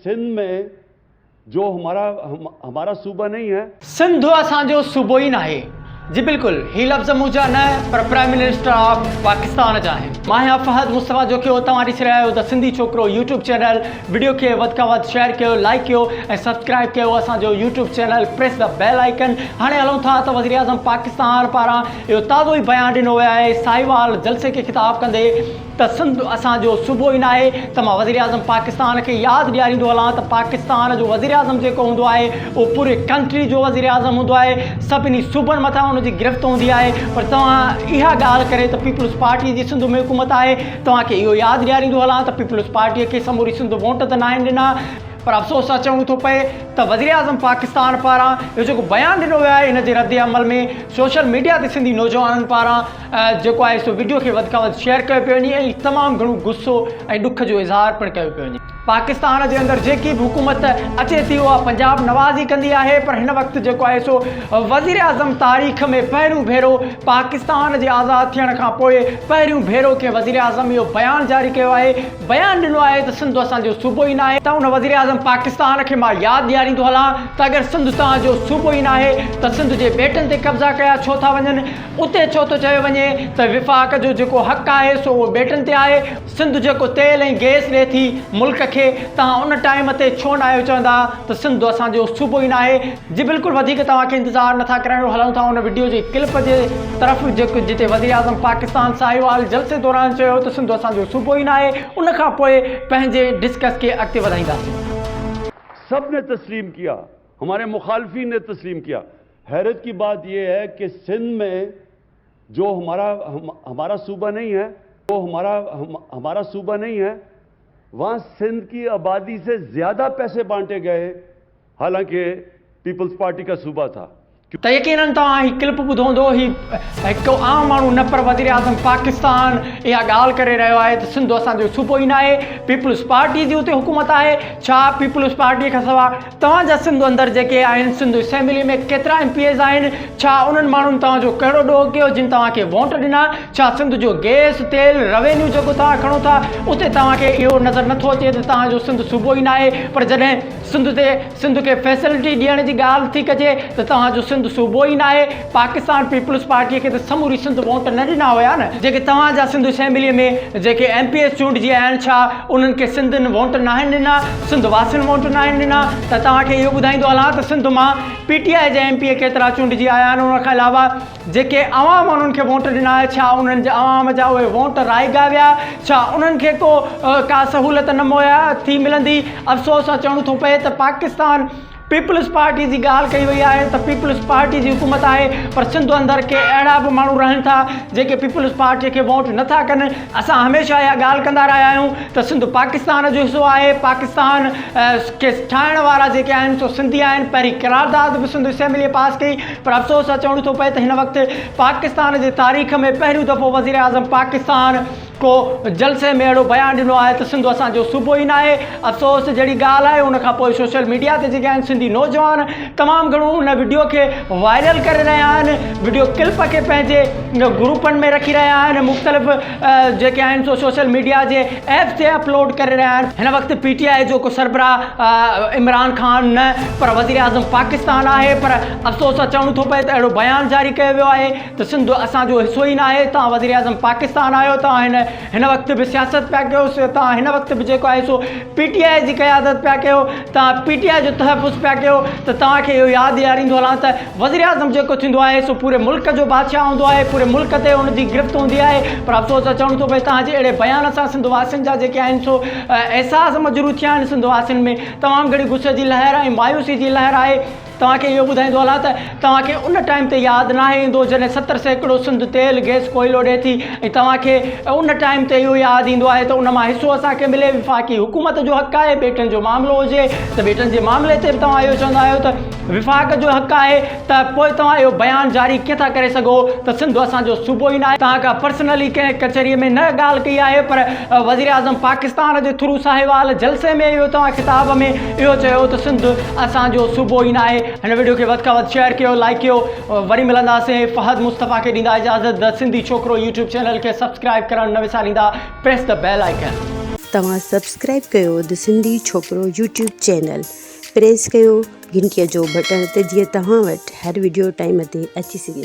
सिंध में जो हमारा सूबा नहीं है, सिंध असांजो सूबो ही नाहे। जी बिल्कुल, ही लफ़्ज़ मुंहिंजा न पर प्राइम मिनिस्टर ऑफ पाकिस्तान जा आहिनि। मां आहियां फहद मुस्तफ़ा, जो कि तव्हां ॾिसी रहिया आहियो द सिंधी छोकिरो यूट्यूब चैनल। वीडियो खे वधि खां वधि शेयर कयो, लाइक कयो ऐं सब्सक्राइब कयो असांजो YouTube channel. Press the bell icon. हाणे हलूं था त वज़ीर आज़म पाकिस्तान पारां इहो ताज़ो ई बयानु ॾिनो वियो आहे साहिवाल जलसे खे ख़िताब कंदे त सिंध असांजो सूबो ई नाहे। त मां वज़ीर आज़म पाकिस्तान खे यादि ॾियारींदो हलां त पाकिस्तान जो वज़ीर आज़म जेको हूंदो आहे उहो पूरे कंट्री जो वज़ीर आज़म हूंदो आहे, सभिनी सूबनि मथां उनजी गिरफ़्त हूंदी आहे। पर तव्हां इहा ॻाल्हि करे त पीपल्स पार्टी जी सिंध में हुकूमत आहे, तव्हांखे इहो यादि ॾियारींदो हलां त पीपल्स पार्टीअ खे समूरी सिंध वोट त न आहिनि ॾिना। पर अफ़सोस सां चवणो थो पए त वज़ीर आज़म पाकिस्तान पारां इहो जेको बयानु ॾिनो वियो आहे इन जे रद्द अमल में सोशल मीडिया ते सिंधी नौजवाननि पारां जेको आहे सो वीडियो खे वधि खां वधि शेयर कयो पियो वञे ऐं तमामु घणो गुस्सो ऐं ॾुख जो इज़हार पिणु कयो पियो वञे। पाकिस्तान जे अंदरि जेकी बि हुकूमत अचे थी उहा पंजाब नवाज़ी कंदी आहे, पर हिन वक़्तु जेको आहे सो वज़ीर आज़म तारीख़ में पहिरियों भेरो पाकिस्तान जे आज़ादु थियण खां पोइ पहिरियों भेरो कंहिं वज़ीर आज़म इहो बयानु जारी कयो आहे, बयानु ॾिनो आहे त सिंध असांजो सूबो ई नाहे। त उन वज़ीर आज़म पाकिस्तान खे मां यादि ॾियारींदो हलां त अगरि सिंध तव्हांजो सूबो ई नाहे त सिंध जे बेटनि ते कब्ज़ा कया छो था वञनि, उते छो थो चयो वञे त विफ़ाक़ जो जेको हक़ आहे सो उहो बेटनि ते आहे। सिंध जेको तेल ऐं गैस ॾिए थी मुल्क खे, तव्हां उन टाइम ते छो न आहियो चवंदा त सिंध असांजो सूबो ई नाहे। जी बिल्कुलु, वधीक तव्हांखे इंतज़ारु नथा करायूं, हलूं था उन वीडियो जी क्लिप जे तरफ़ जेको जिते वज़ीर आज़म पाकिस्तान साहिवाल जलसे दौरान चयो त सिंध असांजो सूबो ई नाहे। उन खां पोइ पंहिंजे डिस्कस खे अॻिते वधाईंदासीं। सब ने तस्लीम किया, हमारे मुखालफी ने तस्लीम किया। हैरत की बात यह है कि सिंध में जो हमारा सूबा नहीं है, जो हमारा सूबा नहीं है, वहाँ सिंध की आबादी से ज़्यादा पैसे बांटे गए, हालांकि पीपल्स पार्टी का सूबा था। त यकीनन तव्हां ही क्लिप ॿुधो हूंदो, ही हिकु आम माण्हू न पर वज़ीर आज़म पाकिस्तान इहा ॻाल्हि करे रहियो आहे त सिंध असांजो सूबो ई नाहे। पीपल्स पार्टी जी उते हुकूमत आहे। छा पीपल्स पार्टीअ खां सवाइ तव्हांजा सिंध अंदरि जेके आहिनि सिंध असेंबली में केतिरा MPs आहिनि? छा उन्हनि माण्हुनि तव्हांजो कहिड़ो ॾोह कयो जिन तव्हांखे वोट ॾिना? छा सिंध जो गैस तेल रेवेन्यू जेको तव्हां खणो था उते तव्हांखे इहो नज़र नथो अचे त तव्हांजो सिंध सूबो ई नाहे? पर जॾहिं सिंध खे फैसिलिटी ॾियण जी ॻाल्हि थी कजे त तव्हांजो सिंध सूबो ई नाहे। पाकिस्तान पीपल्स पार्टीअ खे त समूरी सिंध वोट न ॾिना हुया न। जेके तव्हांजा सिंध असेंबलीअ में जेके MPs चूंडिजी आहिनि, छा उन्हनि खे सिंधियुनि वोट न आहिनि ॾिना? सिंध वासियुनि वोट न आहिनि ॾिना? त तव्हांखे इहो ॿुधाईंदो हलां त सिंध मां PTI जे MP केतिरा चूंडिजी आया आहिनि। उन खां अलावा जेके आवाम उन्हनि खे वोट ॾिना आहे, छा उन्हनि जे आवाम जा उहे वोट राइगा विया? छा उन्हनि खे का सहूलियत न मुहैया थी मिलंदी? अफ़सोस सां चवणो थो पए त पाकिस्तान पीपल्स पार्टी जी ॻाल्हि कई वई आहे त पीपल्स पार्टी जी हुकूमत आहे, पर सिंध अंदरि के अहिड़ा बि माण्हू रहनि था जेके पीपल्स पार्टीअ खे वोट नथा कनि। असां हमेशह इहा ॻाल्हि कंदा रहिया आहियूं त सिंध पाकिस्तान जो हिसो आहे। पाकिस्तान खे ठाहिण वारा जेके आहिनि सो सिंधी आहिनि। पहिरीं करारदाद बि सिंध असेंबलीअ पास कई, पर अफ़सोस सां चवणो थो पए त हिन वक़्तु पाकिस्तान जे तारीख़ में पहिरियों दफ़ो वज़ीर आज़म पाकिस्तान को जलसे में अहिड़ो बयानु ॾिनो आहे त सिंध असांजो सूबो ई नाहे। अफ़सोस जहिड़ी ॻाल्हि आहे। उन खां पोइ सोशल मीडिया ते जेके आहिनि सिंधी नौजवान तमामु घणो उन वीडियो खे वायरल करे रहिया आहिनि, वीडियो क्लिप खे पंहिंजे ग्रुपनि में रखी रहिया आहिनि, मुख़्तलिफ़ जेके आहिनि सो सोशल मीडिया जे ऐप्स ते अपलोड करे रहिया आहिनि। हिन वक़्तु PTI जो को सरबराह इमरान ख़ान न पर वज़ीर आज़म पाकिस्तान आहे। पर अफ़सोस सां चवणो थो पए त अहिड़ो बयानु जारी कयो वियो आहे त सिंध असांजो हिसो ई नाहे। तव्हां वज़ीर आज़म पाकिस्तान आहियो, तव्हां हिन वक़्तु बि सियासत पिया कयो, तव्हां हिन वक़्तु बि जेको आहे सो PTI जी क़यादत पिया कयो, तव्हां PTI जो तहफ़ुज़ पिया कयो। त तव्हांखे इहो यादि ॾियारींदो हलां त वज़ीर आज़म जेको थींदो आहे सो पूरे मुल्क जो बादशाह हूंदो आहे, पूरे मुल्क ते उनजी गिरफ़्त हूंदी आहे। पर अफ़सोस सां चवणो थो पए तव्हांजे अहिड़े बयान सां सिंध वासियुनि जा जेके आहिनि सो एहसास मजरूह थिया आहिनि। सिंध वासियुनि में तमामु घणी गुस्से जी लहर ऐं मायूसी जी लहर आहे। तव्हांखे इहो ॿुधाईंदो हलां त तव्हांखे उन टाइम ते यादि नाहे ईंदो जॾहिं 70 सैकड़ो सिंध तेल गैस कोयलो ॾिए थी, ऐं तव्हांखे उन टाइम ते इहो यादि ईंदो आहे त उन मां हिसो असांखे मिले। विफ़ाक़ी हुकूमत जो हक़ आहे। बेटनि जो मामिलो हुजे त बेटनि जे मामले ते बि तव्हां इहो चवंदा आहियो त विफ़ाक़ जो हक़ आहे, त पोइ तव्हां इहो बयानु जारी कीअं था करे सघो त सिंध असांजो सूबो ई नाहे? तव्हां खां पर्सनली कंहिं कचहरीअ में न ॻाल्हि कई आहे, पर वज़ीर आज़म पाकिस्तान जे थ्रू साहिवाल जलसे में इहो तव्हां ख़िताब में इहो चयो त सिंध असांजो सूबो ई नाहे। हिन वीडियो खे वधि खां वधि शेयर कयो, लाइक कयो। वरी मिलंदासीं। फहद मुस्तफ़ा खे ॾींदा इजाज़त। द सिंधी छोकिरो यूट्यूब चैनल खे सब्सक्राइब करणु न विसारींदा। Press the bell icon. तव्हां सब्सक्राइब कयो द सिंधी छोकिरो यूट्यूब चैनल, प्रेस कयो घंटीअ जो बटण त जीअं तव्हां वटि हर वीडियो टाइम ते अची सघे।